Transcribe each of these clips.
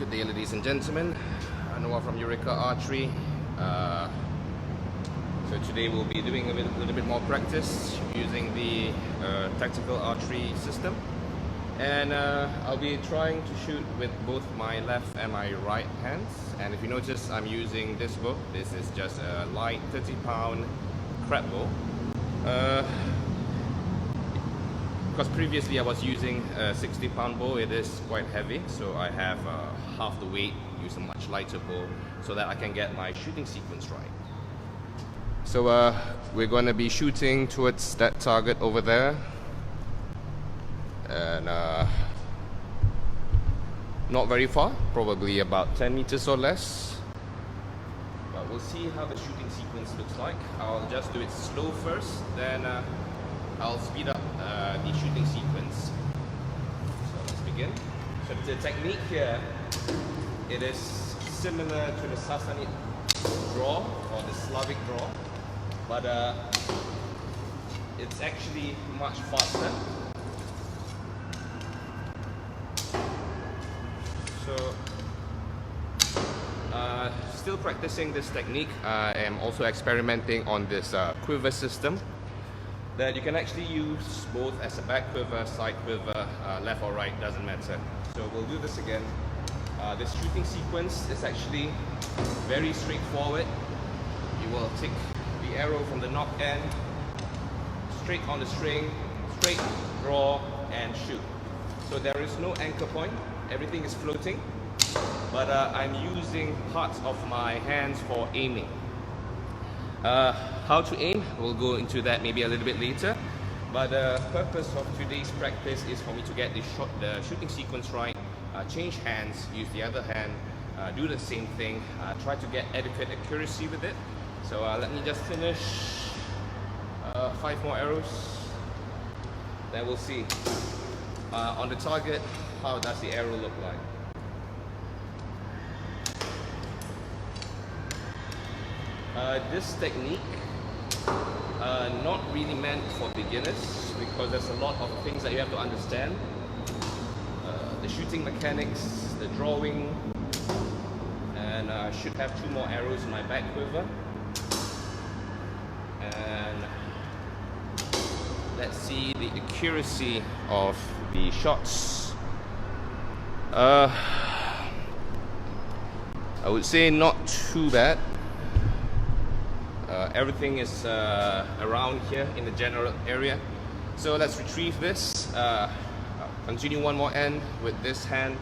Good day, ladies and gentlemen. Noah from Eureka Archery. So today we'll be doing a little bit more practice using the tactical archery system, and I'll be trying to shoot with both my left and my right hands. And if you notice, I'm using this bow. This is just a light 30-pound crab bow. Because previously I was using a 60-pound bow. It is quite heavy, so I have half the weight, use a much lighter bow so that I can get my shooting sequence right. So we're going to be shooting towards that target over there, and not very far, probably about 10 meters or less, but we'll see how the shooting sequence looks like. I'll just do it slow first, then I'll speed up the shooting sequence. So let's begin. So the technique here, it is similar to the Sassanid draw or the Slavic draw, but it's actually much faster. So still practicing this technique. I am also experimenting on this quiver system that you can actually use both as a back quiver, side quiver, left or right, doesn't matter. So we'll do this again. This shooting sequence is actually very straightforward. You will take the arrow from the knock end, straight on the string, straight, draw, and shoot. So there is no anchor point, everything is floating, but I'm using parts of my hands for aiming. How to aim, we'll go into that maybe a little bit later, but the purpose of today's practice is for me to get the shooting sequence right, change hands, use the other hand, do the same thing, try to get adequate accuracy with it. So let me just finish 5 more arrows, then we'll see on the target how does the arrow look like. This technique not really meant for beginners, because there's a lot of things that you have to understand. The shooting mechanics, the drawing, and I should have 2 more arrows in my back quiver. And let's see the accuracy of the shots. I would say not too bad. Everything is around here in the general area. So let's retrieve this. Continue one more end with this hand.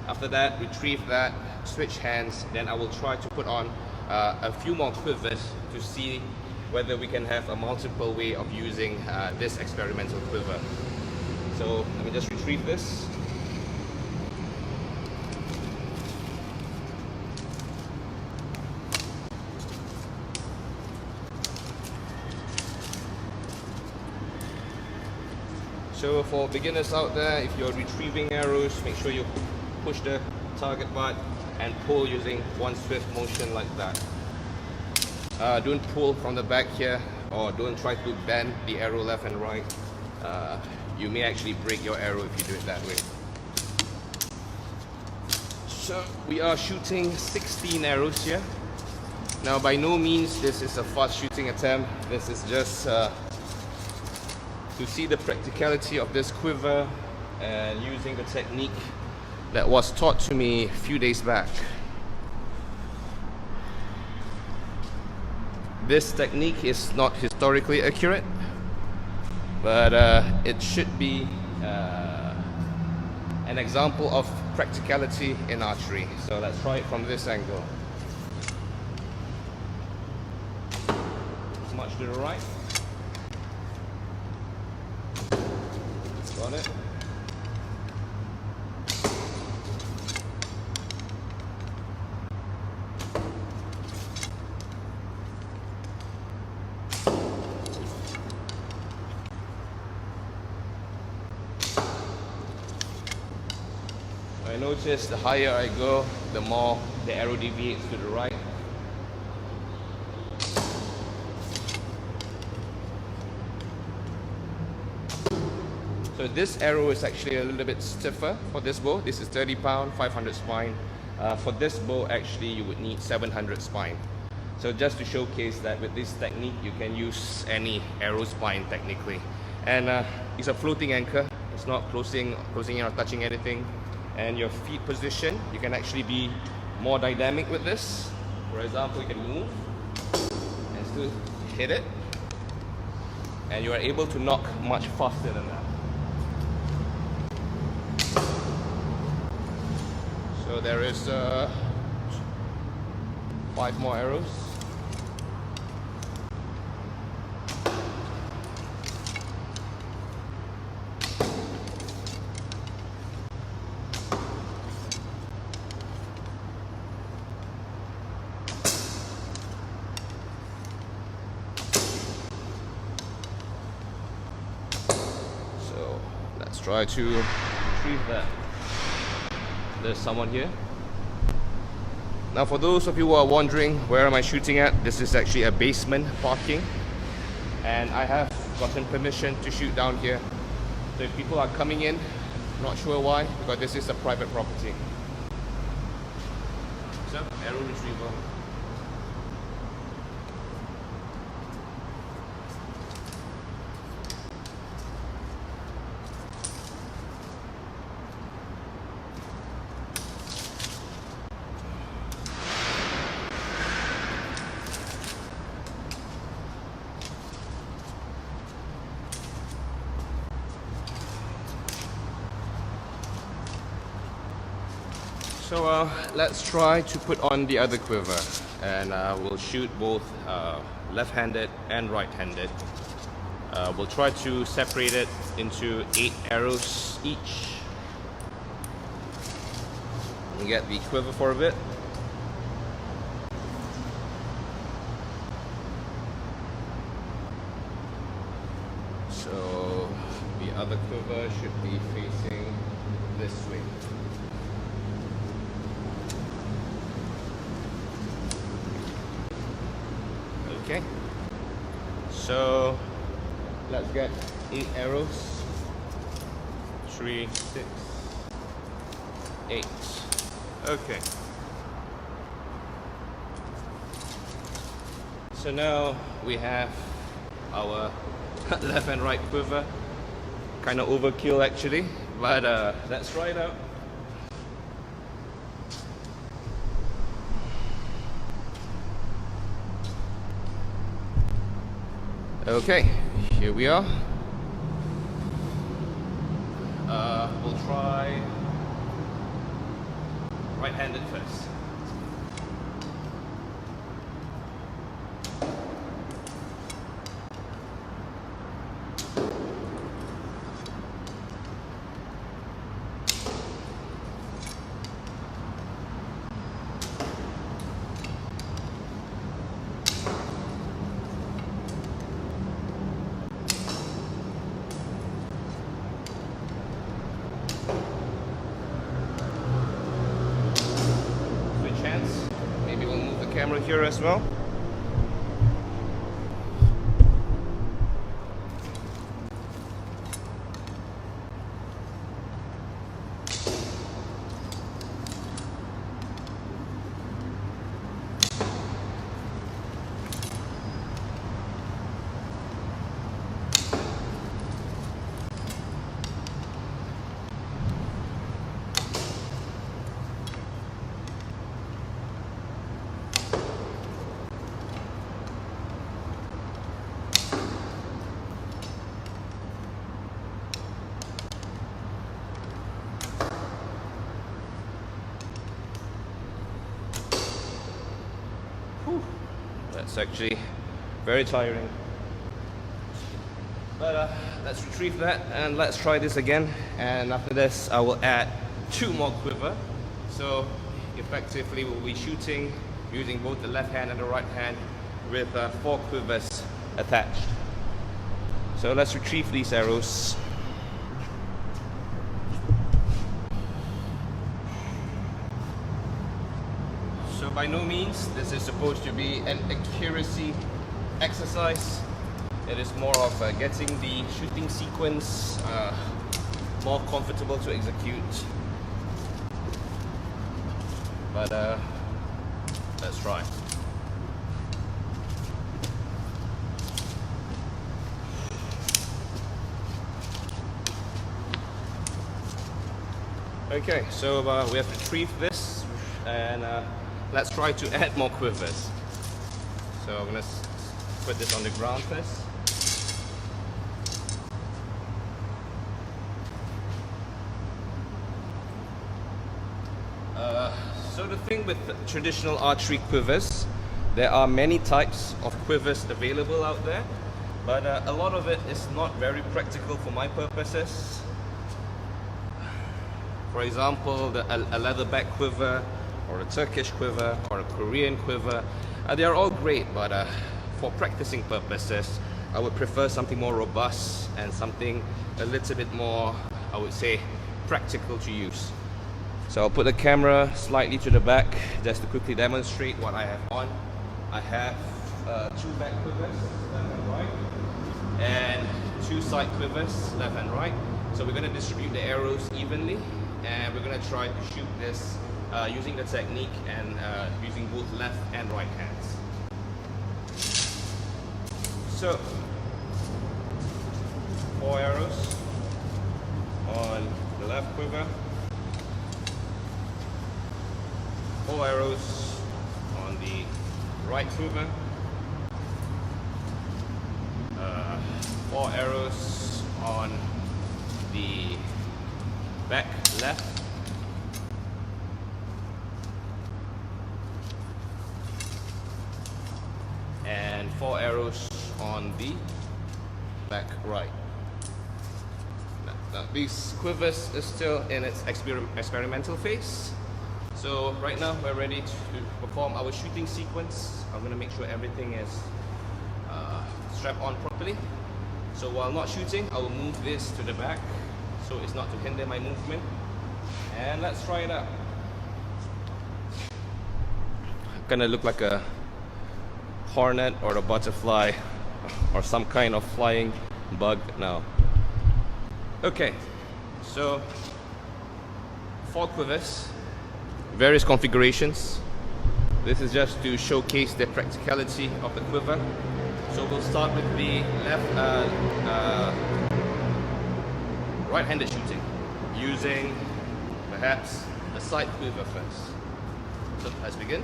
After that, retrieve that, switch hands. Then I will try to put on a few more quivers to see whether we can have a multiple way of using this experimental quiver. So let me just retrieve this. So for beginners out there, if you're retrieving arrows, make sure you push the target butt and pull using one swift motion like that. Don't pull from the back here, or don't try to bend the arrow left and right. You may actually break your arrow if you do it that way. So we are shooting 16 arrows here. Now by no means this is a fast shooting attempt. This is just to see the practicality of this quiver and using the technique that was taught to me a few days back. This technique is not historically accurate, but it should be an example of practicality in archery. So let's try it from this angle. Much to the right. Got it. I notice the higher I go, the more the arrow deviates to the right. So this arrow is actually a little bit stiffer for this bow. This is 30 pound, 500 spine. For this bow, actually, you would need 700 spine. So just to showcase that with this technique, you can use any arrow spine technically. And it's a floating anchor. It's not closing in or touching anything. And your feet position, you can actually be more dynamic with this. For example, you can move and still hit it. And you are able to knock much faster than that. So there is 5 more arrows. So let's try to retrieve that. There's someone here. Now for those of you who are wondering where am I shooting at, this is actually a basement parking, and I have gotten permission to shoot down here. So if people are coming in, not sure why, because this is a private property. So, arrow retrieval. So let's try to put on the other quiver, and we'll shoot both left-handed and right-handed. We'll try to separate it into 8 arrows each. And get the quiver for a bit. So the other quiver should be facing this way. Okay, so let's get 8 arrows. 3, 6, 8. Okay. So now we have our left and right quiver. Kind of overkill actually, but let's try it out. Okay, here we are. We'll try right-handed first. Camera here as well. That's actually very tiring. But let's retrieve that and let's try this again. And after this, I will add 2 more quiver. So effectively, we'll be shooting using both the left hand and the right hand with 4 quivers attached. So let's retrieve these arrows. So by no means this is supposed to be an accuracy exercise. It is more of getting the shooting sequence more comfortable to execute. but let's try. Okay, so we have retrieved this, and let's try to add more quivers. So I'm gonna put this on the ground first. So the thing with traditional archery quivers, there are many types of quivers available out there, but a lot of it is not very practical for my purposes. For example, a leatherback quiver, or a Turkish quiver, or a Korean quiver, they are all great, but for practicing purposes, I would prefer something more robust and something a little bit more, I would say, practical to use. So I'll put the camera slightly to the back just to quickly demonstrate what I have on. I have 2 back quivers, left and right, and 2 side quivers, left and right. So we're going to distribute the arrows evenly, and we're going to try to shoot this using the technique and using both left and right hands. So 4 arrows on the left quiver, 4 arrows on the right quiver, 4 arrows on the back left, and 4 arrows on the back right. Now these quivers is still in its experimental phase. So right now we're ready to perform our shooting sequence. I'm going to make sure everything is strapped on properly. So while not shooting, I will move this to the back so it's not to hinder my movement. And let's try it out. Gonna look like a hornet or a butterfly or some kind of flying bug now. Okay, so 4 quivers, various configurations. This is just to showcase the practicality of the quiver. So we'll start with the left right-handed shooting using perhaps the side quiver first. So let's begin.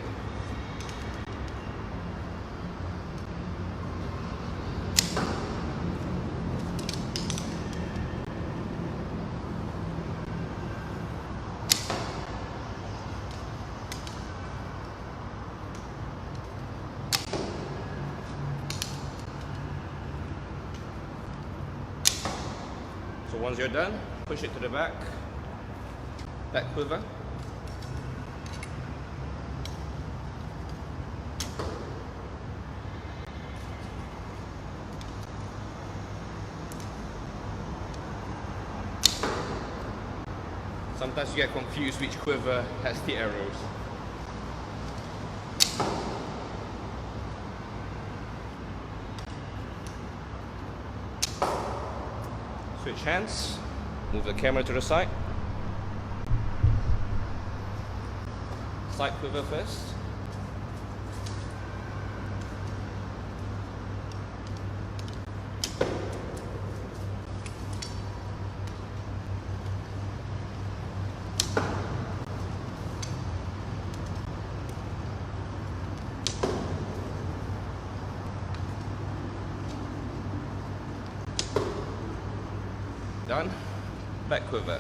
So once you're done, push it to the back quiver. Sometimes you get confused which quiver has the arrows. Switch hands, move the camera to the side. Side quiver first. Done. Back quiver.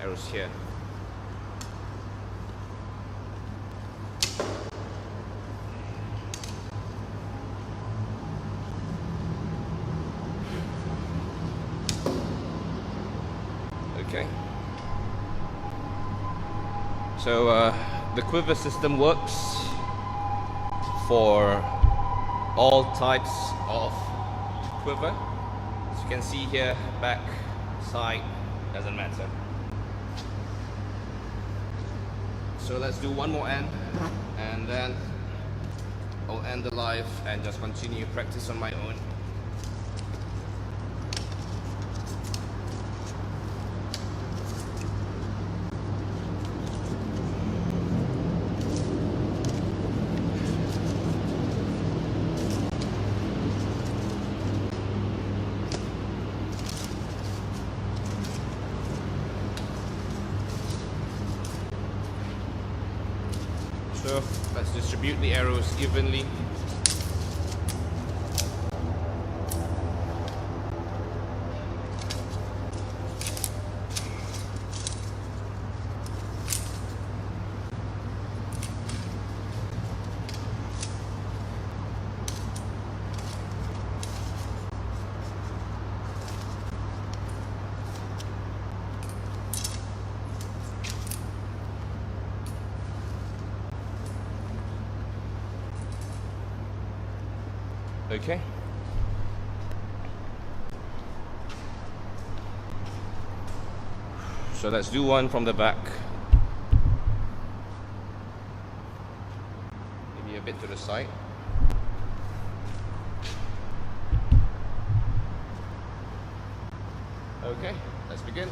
Arrows here. Okay. So the quiver system works for all types of quiver. As you can see here, back, side, doesn't matter. So let's do one more end, and then I'll end the live and just continue practice on my own. So let's distribute the arrows evenly. Okay. So let's do one from the back. Maybe a bit to the side. Okay, let's begin.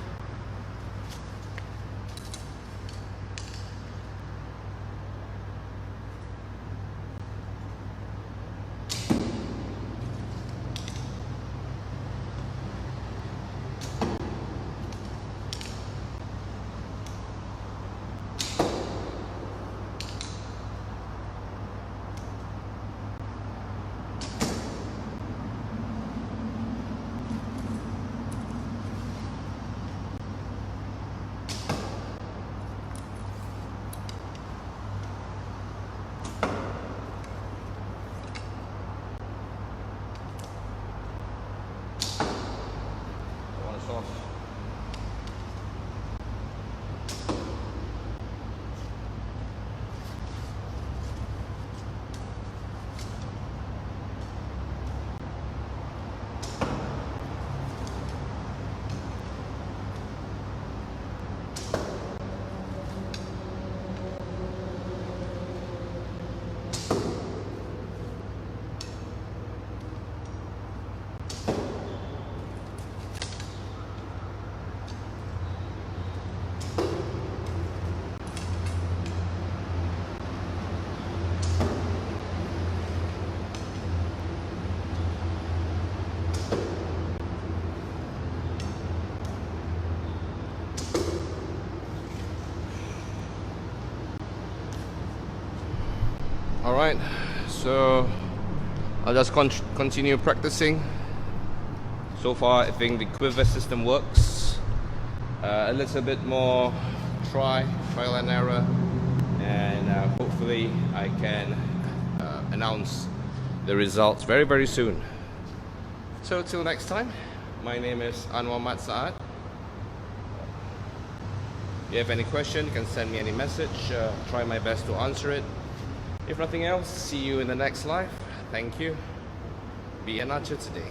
Alright, so I'll just continue practicing. So far I think the quiver system works. A little bit more trial and error, and hopefully I can announce the results very soon. So till next time, my name is Anwar Matsaat. If you have any question, you can send me any message. Try my best to answer it. If nothing else, see you in the next live. Thank you. Be an archer today.